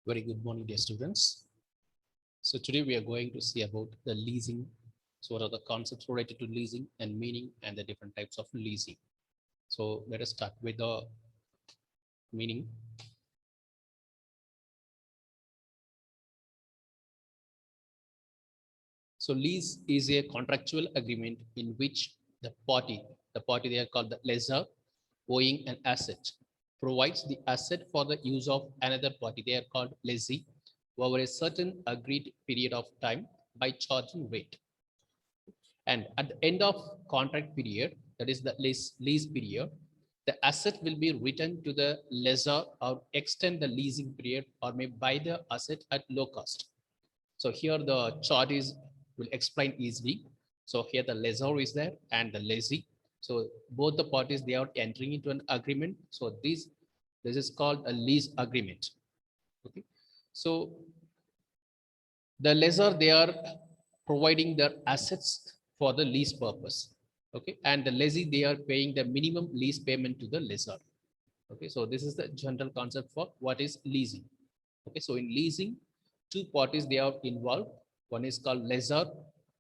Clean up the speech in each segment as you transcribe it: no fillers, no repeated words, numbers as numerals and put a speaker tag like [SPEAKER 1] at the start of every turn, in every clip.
[SPEAKER 1] Very good morning, dear students. So today we are going to see about the leasing. So what are the concepts related to leasing and meaning and the different types of leasing. So let us start with the meaning. So lease is a contractual agreement in which the party they are called the lessor, owing an asset, provides the asset for the use of another party. They are called lessee over a certain agreed period of time by charging rate. And at the end of contract period, that is the lease period, the asset will be returned to the lessor or extend the leasing period or may buy the asset at low cost. So here the chart is will explain easily. So here the lessor is there and the lessee. So both the parties they are entering into an agreement. So this is called a lease agreement. Okay. So the lessor they are providing their assets for the lease purpose, okay, and the lessee they are paying the minimum lease payment to the lessor. Okay, so this is the general concept for what is leasing. Okay, so in leasing, two parties they are involved. One is called lessor,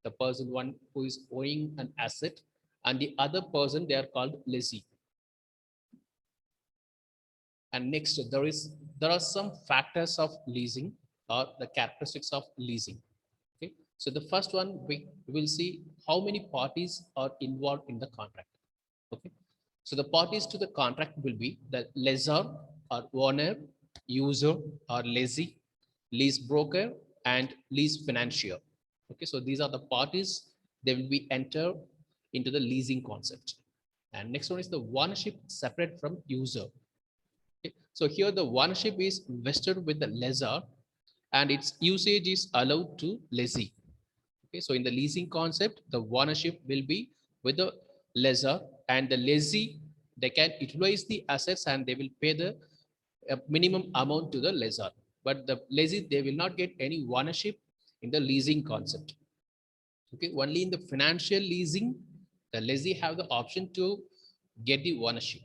[SPEAKER 1] the person one who is owning an asset, and the other person they are called lessee. And next, there are some factors of leasing or the characteristics of leasing. Okay, so the first one we will see how many parties are involved in the contract. Okay, so the parties to the contract will be the lessor or owner, user or lessee, lease broker, and lease financier. Okay, so these are the parties they will be entered into the leasing concept. And next one is the ownership separate from user. Okay. So here the ownership is vested with the lessor and its usage is allowed to lessee. Okay, so in the leasing concept, the ownership will be with the lessor and the lessee, they can utilize the assets and they will pay the minimum amount to the lessor. But the lessee, they will not get any ownership in the leasing concept. Okay, only in the financial leasing, the lessee have the option to get the ownership.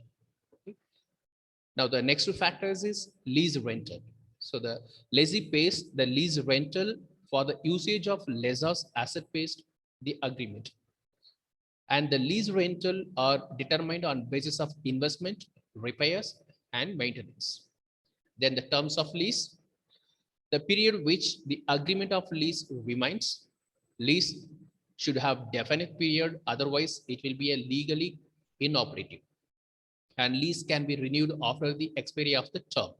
[SPEAKER 1] Okay. Now the next two factors is lease rental. So the lessee pays the lease rental for the usage of lessor's asset based the agreement. And the lease rental are determined on basis of investment, repairs, and maintenance. Then the terms of lease, the period which the agreement of lease remains. Lease should have definite period, otherwise it will be a legally inoperative. And lease can be renewed after the expiry of the term.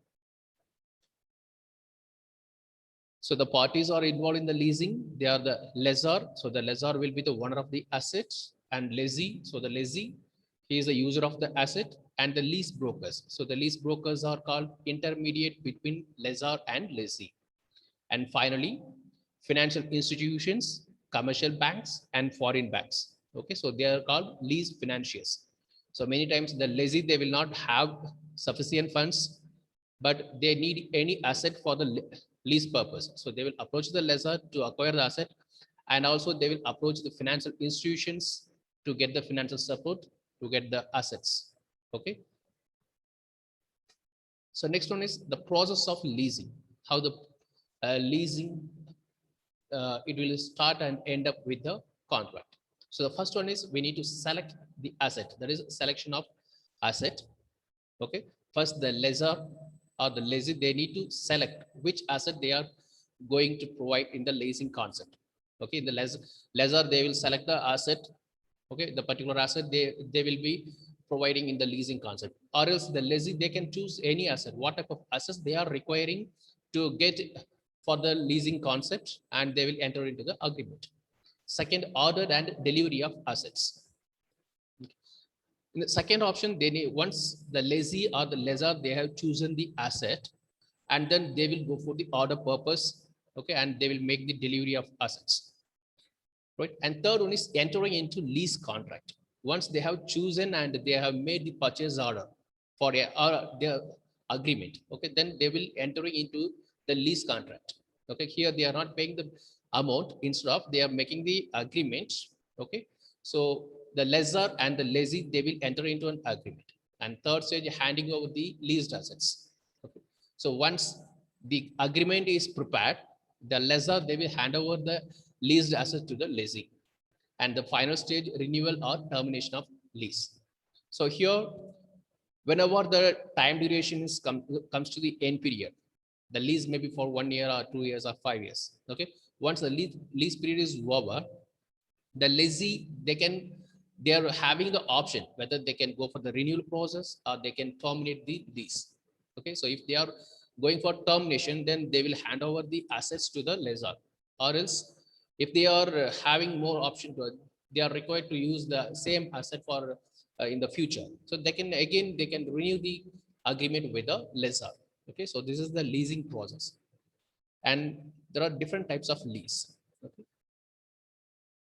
[SPEAKER 1] So the parties are involved in the leasing. They are the lessor. So the lessor will be the owner of the assets, and lessee. So the lessee, he is the user of the asset, and the lease brokers. So the lease brokers are called intermediate between lessor and lessee. And finally, financial institutions, commercial banks, and foreign banks. Okay, so they are called lease financiers. So many times the lessee they will not have sufficient funds, but they need any asset for the lease purpose. So they will approach the lessor to acquire the asset, and also they will approach the financial institutions to get the financial support to get the assets. Okay. So next one is the process of leasing. How the leasing it will start and end up with the contract. So the first one is we need to select the asset. That is selection of asset. Okay. First, the lessor or the lessee, they need to select which asset they are going to provide in the leasing concept. Okay. The lessor they will select the asset. Okay. The particular asset they will be providing in the leasing concept, or else the lessee they can choose any asset, what type of assets they are requiring to get for the leasing concept, and they will enter into the agreement. Second, order and delivery of assets. In the second option, they need, once the lessee or the lessor they have chosen the asset, and then they will go for the order purpose, okay, and they will make the delivery of assets, right? And third one is entering into lease contract. Once they have chosen and they have made the purchase order for their agreement, okay, then they will enter into the lease contract. Okay, here they are not paying the amount, instead of they are making the agreement. Okay, so the lessor and the lessee they will enter into an agreement. And third stage, handing over the leased assets. Okay, so once the agreement is prepared, the lessor they will hand over the leased asset to the lessee, and the final stage renewal or termination of lease. So here, whenever the time duration is comes to the end period, the lease may be for 1 year or 2 years or 5 years. Okay, once the lease period is over, the lessee they are having the option whether they can go for the renewal process or they can terminate the lease. Okay, so if they are going for termination, then they will hand over the assets to the lessor, or else if they are having more option to, they are required to use the same asset for in the future, so they can again they can renew the agreement with the lessor. Okay, so this is the leasing process, and there are different types of lease. Okay,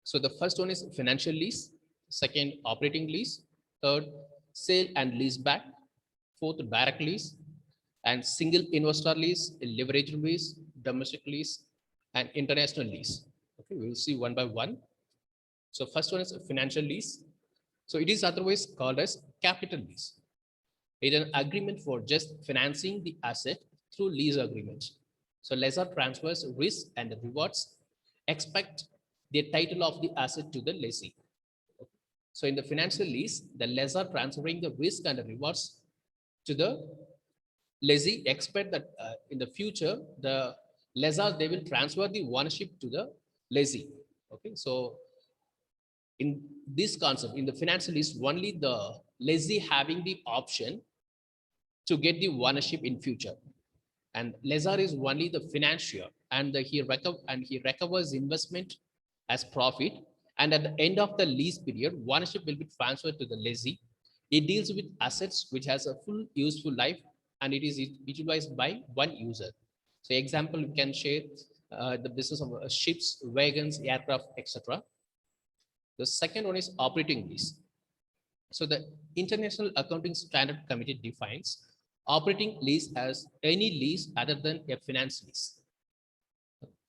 [SPEAKER 1] so the first one is financial lease, second operating lease, third sale and lease back, fourth direct lease, and single investor lease, leveraged lease, domestic lease, and international lease. Okay, we will see one by one. So first one is a financial lease. So it is otherwise called as capital lease. It is an agreement for just financing the asset through lease agreements. So lessor transfers risk and rewards, expect the title of the asset to the lessee. So in the financial lease, the lessor transferring the risk and the rewards to the lessee, expect that in the future, the lessor, they will transfer the ownership to the lessee. Okay, so in this concept, in the financial lease, only the lessee having the option to get the ownership in future, and lessor is only the financier, and he recovers investment as profit, and at the end of the lease period, ownership will be transferred to the lessee. It deals with assets which has a full useful life, and it is utilized by one user. So example, we can share the business of ships, wagons, aircraft, etc. The second one is operating lease. So the International Accounting Standard Committee defines operating lease as any lease other than a finance lease.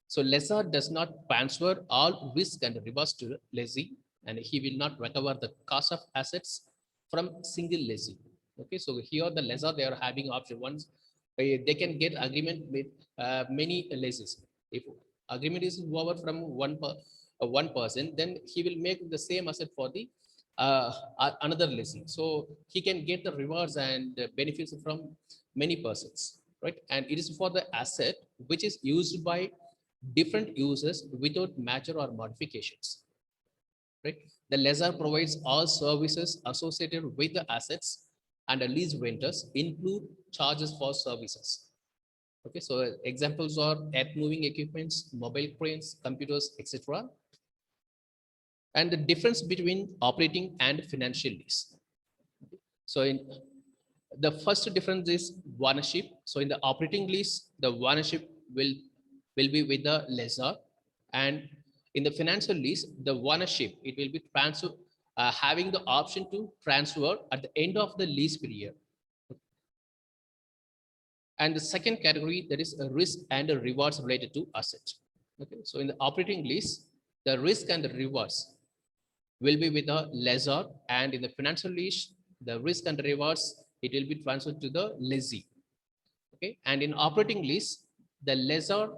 [SPEAKER 1] So lessor does not transfer all risk and rewards to the lessee, and he will not recover the cost of assets from single lessee. Okay, so here the lessor, they are having option. Once they can get agreement with many lessees. If agreement is over from one person, then he will make the same asset for the another lessee. So he can get the rewards and benefits from many persons, right? And it is for the asset which is used by different users without major or modifications, right? The lessor provides all services associated with the assets, and the lease renters include charges for services. Okay, so examples are earth moving equipments, mobile cranes, computers, etc. And the difference between operating and financial lease. So in the first difference is ownership. So in the operating lease, the ownership will be with the lessor, and in the financial lease, the ownership, it will be transfer having the option to transfer at the end of the lease period. And the second category, that is a risk and the rewards related to assets. Okay, so in the operating lease, the risk and the rewards will be with the lessor, and in the financial lease, the risk and the rewards, it will be transferred to the lessee. Okay, and in operating lease, the lessor,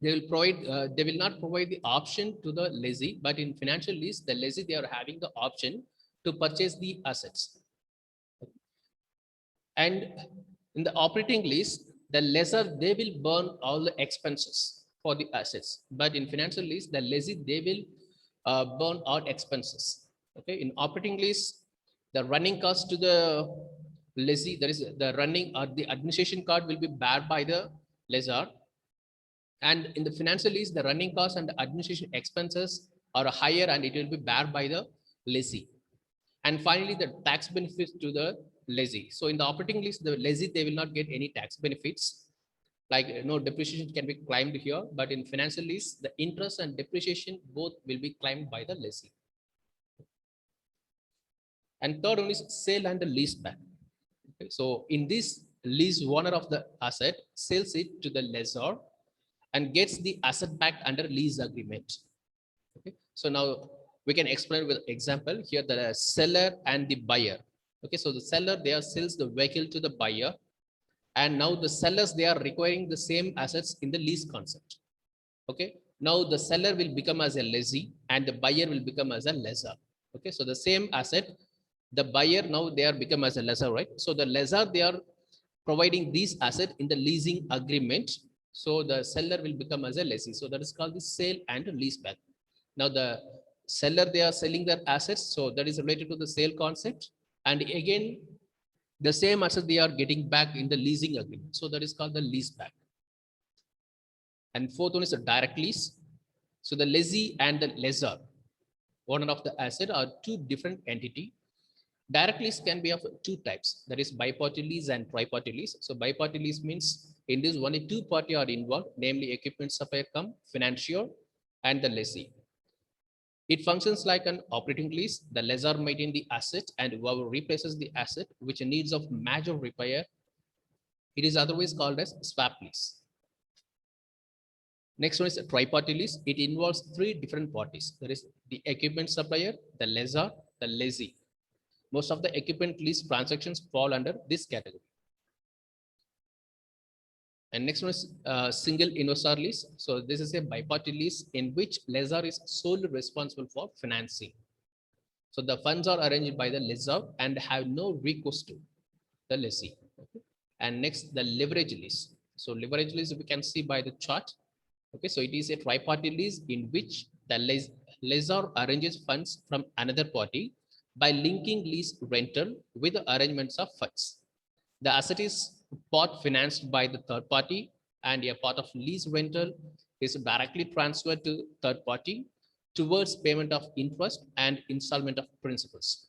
[SPEAKER 1] they will not provide the option to the lessee, but in financial lease, the lessee, they are having the option to purchase the assets. And in the operating lease, the lessor, they will burn all the expenses for the assets, but in financial lease, the lessee, they will burn all expenses. Okay, in operating lease, the running cost to the lessee, there is the running or the administration card will be borne by the lessor. And in the financial lease, the running costs and the administration expenses are higher, and it will be borne by the lessee. And finally, the tax benefits to the lessee. So in the operating lease, the lessee, they will not get any tax benefits. Like no depreciation can be claimed here, but in financial lease, the interest and depreciation both will be claimed by the lessee. And third one is sale and the lease back. Okay, so in this, lease owner of the asset sells it to the lessor and gets the asset back under lease agreement. Okay, so now we can explain with example here, the seller and the buyer. Okay, so the seller, they sells the vehicle to the buyer, And now the sellers, they are requiring the same assets in the lease concept. Okay, now the seller will become as a lessee and the buyer will become as a lessor. Okay, so the same asset, the buyer now they are become as a lessor, right? So the lessor, they are providing these asset in the leasing agreement. So the seller will become as a lessee. So that is called the sale and lease back. Now the seller, they are selling their assets. So that is related to the sale concept. And again, the same asset they are getting back in the leasing agreement. So that is called the lease back. And fourth one is a direct lease. So the lessee and the lessor, owner of the asset, are two different entity. Direct lease can be of two types, that is bi-party lease and tri-party lease. So bi-party lease means in this only two party are involved, namely equipment supplier cum financier and the lessee. It functions like an operating lease. The lessor maintain the asset and whoever replaces the asset which needs of major repair, it is otherwise called as swap lease. Next one is a tri-party lease. It involves three different parties. There is the equipment supplier, the lessor, the lessee. Most of the equipment lease transactions fall under this category. And next one is single investor lease. So this is a bi-party lease in which lessor is solely responsible for financing. So the funds are arranged by the lessor and have no recourse to the lessee. Okay. And next, the leverage lease. So leverage lease we can see by the chart. Okay, so it is a tri-party lease in which the lessor arranges funds from another party by linking lease rental with the arrangements of funds. The asset is part financed by the third party and a part of lease rental is directly transferred to third party towards payment of interest and installment of principals.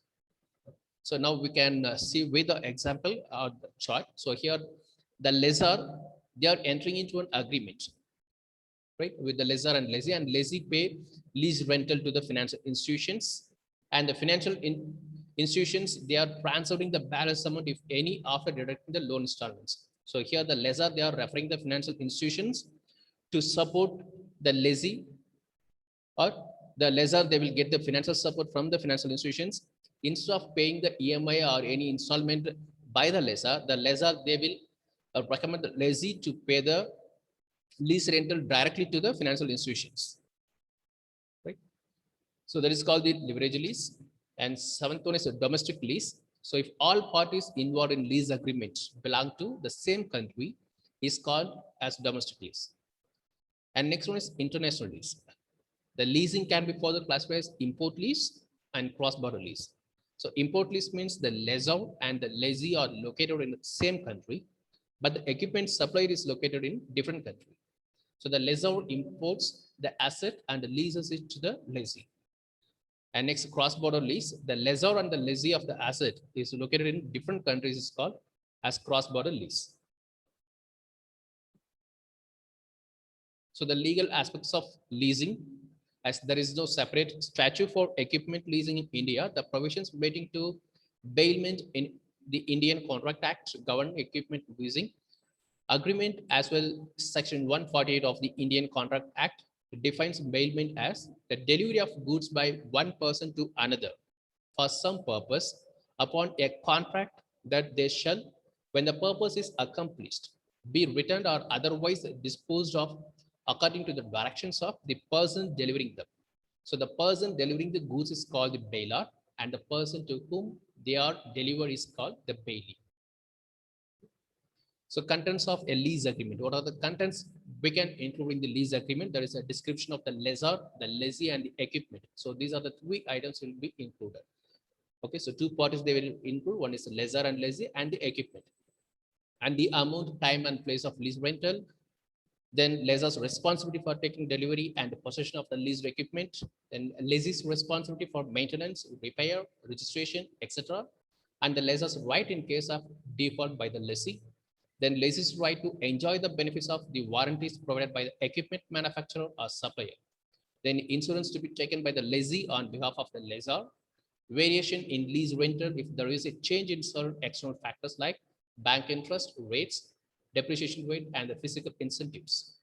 [SPEAKER 1] So now we can see with the example or the chart. So here the lessor, they are entering into an agreement, right, with the lessor and lessee pay lease rental to the financial institutions, and the financial institutions, they are transferring the balance amount if any after deducting the loan installments. So here the lessor, they are referring the financial institutions to support the lessee, or the lessor, they will get the financial support from the financial institutions. Instead of paying the EMI or any installment by the lessor, they will recommend the lessee to pay the lease rental directly to the financial institutions, right? So that is called the leverage lease. And seventh one is a domestic lease. So if all parties involved in lease agreements belong to the same country, is called as domestic lease. And next one is international lease. The leasing can be further classified as import lease and cross-border lease. So import lease means the lessor and the lessee are located in the same country, but the equipment supplier is located in different country. So the lessor imports the asset and leases it to the lessee. And next, cross-border lease, the lessor and the lessee of the asset is located in different countries is called as cross-border lease. So the legal aspects of leasing, as there is no separate statute for equipment leasing in India, the provisions relating to bailment in the Indian Contract Act govern equipment leasing agreement, as well section 148 of the Indian Contract Act defines bailment as the delivery of goods by one person to another for some purpose upon a contract that they shall, when the purpose is accomplished, be returned or otherwise disposed of according to the directions of the person delivering them. So the person delivering the goods is called the bailer, and the person to whom they are delivered is called the bailee. So contents of a lease agreement. What are the contents we can include in the lease agreement? There is a description of the lessor, the lessee, and the equipment. So these are the three items will be included. Okay, so two parties they will include. One is the lessor and lessee and the equipment. And the amount, time, and place of lease rental. Then lessor's responsibility for taking delivery and possession of the leased equipment. Then lessee's responsibility for maintenance, repair, registration, etc. And the lessor's right in case of default by the lessee. Then lessee's right to enjoy the benefits of the warranties provided by the equipment manufacturer or supplier. Then insurance to be taken by the lessee on behalf of the lessor. Variation in lease rental if there is a change in certain external factors like bank interest rates, depreciation rate, and the physical incentives.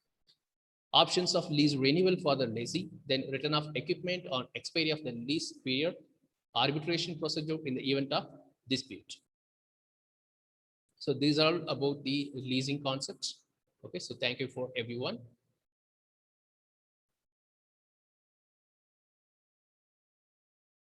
[SPEAKER 1] Options of lease renewal for the lessee, then return of equipment on expiry of the lease period, arbitration procedure in the event of dispute. So these are about the leasing concepts. Okay, so thank you for everyone.